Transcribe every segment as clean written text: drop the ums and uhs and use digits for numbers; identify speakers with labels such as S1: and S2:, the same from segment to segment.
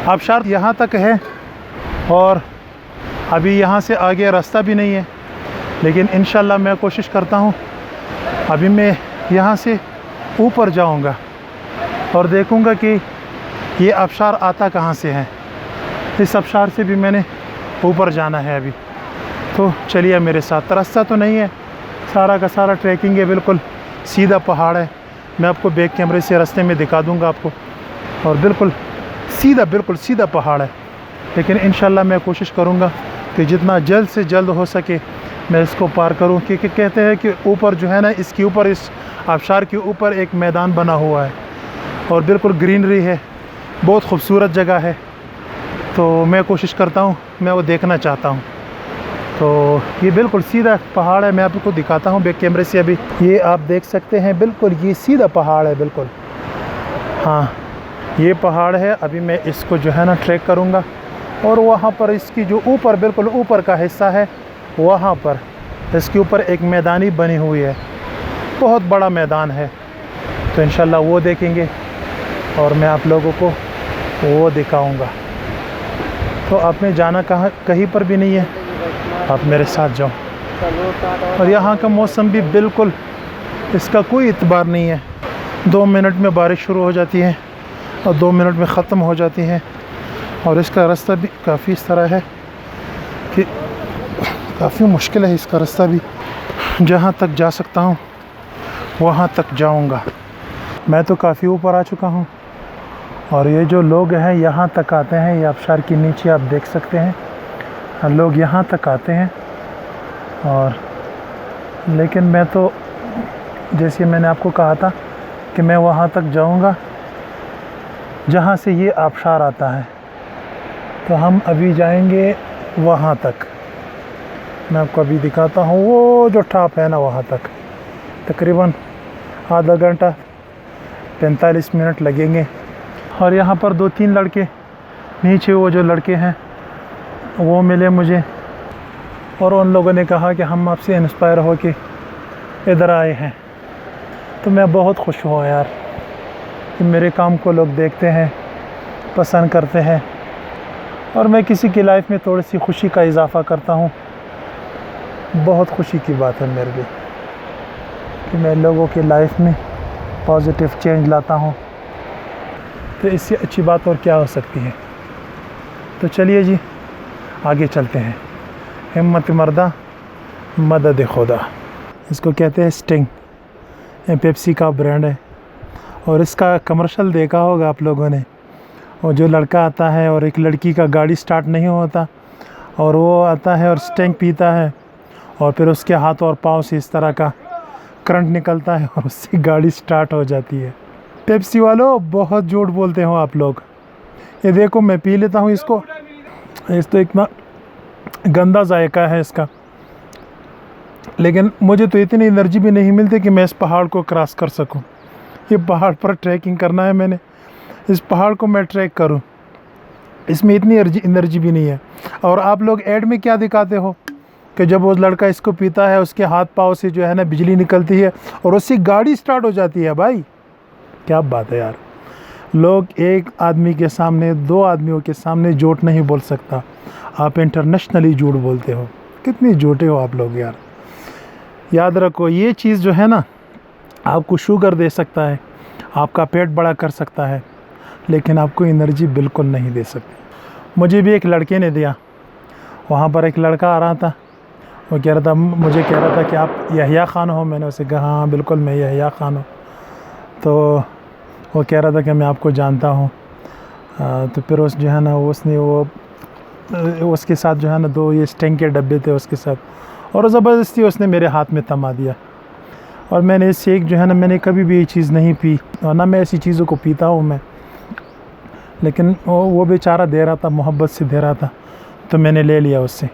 S1: आबशार यहाँ तक है और अभी यहाँ से आगे रास्ता भी नहीं है, लेकिन इंशाल्लाह मैं कोशिश करता हूँ अभी मैं यहाँ से ऊपर जाऊँगा और देखूँगा कि ये आबशार आता कहाँ से है। इस आबशार से भी मैंने ऊपर जाना है अभी। तो चलिए मेरे साथ। रास्ता तो नहीं है, सारा का सारा ट्रैकिंग है, बिल्कुल सीधा पहाड़ है। मैं आपको बैक कैमरे से रास्ते में दिखा दूँगा आपको, और बिल्कुल सीधा पहाड़ है। लेकिन इंशाल्लाह मैं कोशिश करूँगा कि जितना जल्द से जल्द हो सके मैं इसको पार करूँ, क्योंकि कहते हैं कि ऊपर जो है ना, इसके ऊपर, इस आबशार के ऊपर एक मैदान बना हुआ है और बिल्कुल ग्रीनरी है, बहुत खूबसूरत जगह है। तो मैं कोशिश करता हूँ, मैं वो देखना चाहता हूँ। तो ये बिल्कुल सीधा पहाड़ है, मैं आपको दिखाता हूँ बैक कैमरे से। अभी ये आप देख सकते हैं, बिल्कुल ये सीधा पहाड़ है बिल्कुल। हाँ, ये पहाड़ है। अभी मैं इसको जो है ना ट्रैक करूँगा, और वहाँ पर इसकी जो ऊपर, बिल्कुल ऊपर का हिस्सा है, वहाँ पर इसके ऊपर एक मैदानी बनी हुई है, बहुत बड़ा मैदान है। तो इंशाल्लाह वो देखेंगे और मैं आप लोगों को वो दिखाऊंगा। तो आपने जाना कहीं पर भी नहीं है, आप मेरे साथ जाओ। और यहाँ का मौसम भी बिल्कुल, इसका कोई इतबार नहीं है। 2 मिनट में बारिश शुरू हो जाती है और 2 मिनट में ख़त्म हो जाती है। और इसका रास्ता भी काफ़ी इस तरह है कि काफ़ी मुश्किल है इसका रास्ता भी। जहाँ तक जा सकता हूँ वहाँ तक जाऊँगा। मैं तो काफ़ी ऊपर आ चुका हूँ, और ये जो लोग हैं यहाँ तक आते हैं। ये आबशार के नीचे आप देख सकते हैं, लोग यहाँ तक आते हैं। और लेकिन मैं तो, जैसे मैंने आपको कहा था कि मैं वहाँ तक जाऊँगा जहाँ से ये आबशार आता है। तो हम अभी जाएंगे वहाँ तक। मैं आपको अभी दिखाता हूँ, वो जो टॉप है ना, वहाँ तक तकरीबन आधा घंटा 45 मिनट लगेंगे। और यहाँ पर 2-3 लड़के नीचे, वो जो लड़के हैं वो मिले मुझे, और उन लोगों ने कहा कि हम आपसे इंस्पायर हो के इधर आए हैं। तो मैं बहुत खुश हुआ यार कि मेरे काम को लोग देखते हैं, पसंद करते हैं, और मैं किसी की लाइफ में थोड़ी सी खुशी का इजाफ़ा करता हूँ। बहुत खुशी की बात है मेरे लिए कि मैं लोगों की लाइफ में पॉजिटिव चेंज लाता हूँ। तो इससे अच्छी बात और क्या हो सकती है। तो चलिए जी, आगे चलते हैं। हिम्मत मर्दा मदद खुदा, इसको कहते हैं स्टिंग। ये पेप्सी का ब्रांड है, और इसका कमर्शियल देखा होगा आप लोगों ने। और जो लड़का आता है और एक लड़की का गाड़ी स्टार्ट नहीं होता, और वो आता है और स्टिंग पीता है, और फिर उसके हाथ और पाँव से इस तरह का करंट निकलता है और उससे गाड़ी स्टार्ट हो जाती है। पेप्सी वालों, बहुत झूठ बोलते हो आप लोग। ये देखो, मैं पी लेता हूँ इसको, इस तो इतना गंदा जायका है इसका, लेकिन मुझे तो इतनी एनर्जी भी नहीं मिलती कि मैं इस पहाड़ को क्रॉस कर सकूं। ये पहाड़ पर ट्रैकिंग करना है मैंने, इस पहाड़ को मैं ट्रैक करूं, इसमें इतनी एनर्जी भी नहीं है। और आप लोग ऐड में क्या दिखाते हो कि जब वो लड़का इसको पीता है, उसके हाथ पाँव से जो है ना बिजली निकलती है और उससे गाड़ी स्टार्ट हो जाती है। भाई क्या बात है यार। लोग एक आदमी के सामने, 2 आदमियों के सामने झूठ नहीं बोल सकता, आप इंटरनेशनली झूठ बोलते हो। कितनी झूठे हो आप लोग यार। याद रखो, ये चीज़ जो है ना, आपको शुगर दे सकता है, आपका पेट बड़ा कर सकता है, लेकिन आपको एनर्जी बिल्कुल नहीं दे सकती। मुझे भी एक लड़के ने दिया। वहाँ पर एक लड़का आ रहा था, वो कह रहा था, मुझे कह रहा था कि आप यहया खान हो। मैंने उसे कहा हाँ बिल्कुल मैं यहया खान हूँ। तो वो कह रहा था कि मैं आपको जानता हूँ। तो फिर उस जो है ना, उसने उसके साथ जो है ना 2 ये स्टिंग के डब्बे थे उसके साथ, और ज़बरदस्ती उसने मेरे हाथ में थमा दिया। और मैंने इससे एक जो है ना, मैंने कभी भी ये चीज़ नहीं पी, और ना मैं ऐसी चीज़ों को पीता हूँ मैं, लेकिन वो बेचारा दे रहा था, मोहब्बत से दे रहा था, तो मैंने ले लिया उससे।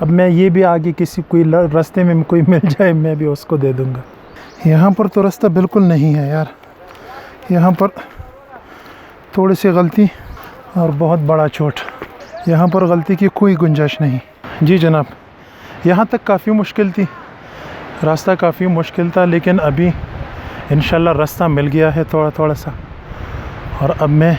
S1: अब मैं ये भी आगे किसी कोई रास्ते में कोई मिल जाए, मैं भी उसको दे दूँगा। यहाँ पर तो रास्ता बिल्कुल नहीं है यार, यहाँ पर थोड़ी सी गलती और बहुत बड़ा चोट। यहाँ पर गलती की कोई गुंजाइश नहीं। जी जनाब, यहाँ तक काफ़ी मुश्किल थी, रास्ता काफ़ी मुश्किल था, लेकिन अभी इंशाल्लाह रास्ता मिल गया है थोड़ा थोड़ा सा। और अब मैं